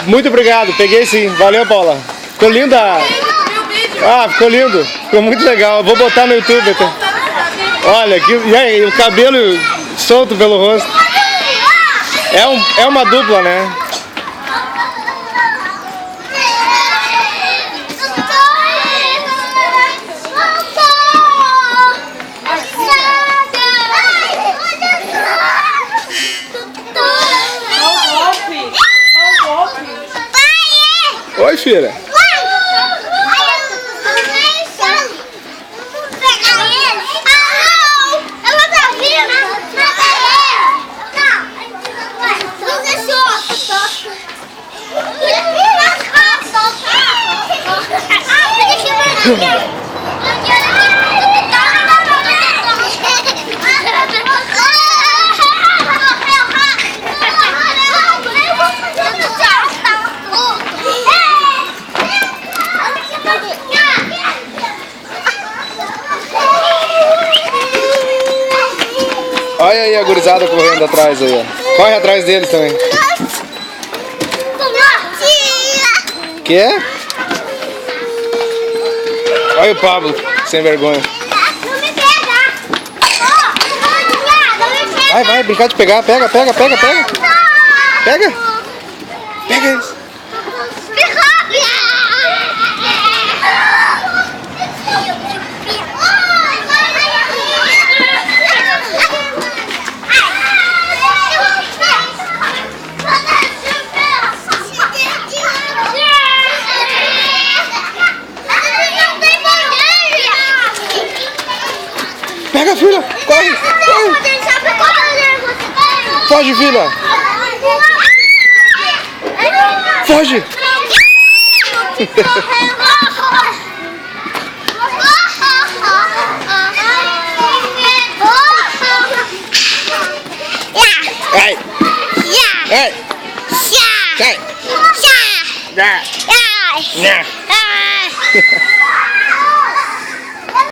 Muito obrigado, peguei sim. Valeu, Paula. Ficou linda. Ah, ficou lindo. Ficou muito legal. Vou botar no YouTube. Olha, e aí, o cabelo solto pelo rosto. É uma dupla, né? Oi, filha. Olha aí a gurizada correndo atrás aí, ó. Corre atrás deles também. Quê? Olha o Pablo, sem vergonha. Vai, brincar de pegar. Pega. Pega isso. Pega, filha! Corre! Foge, filha! Foge! Ai! Ai! Sai!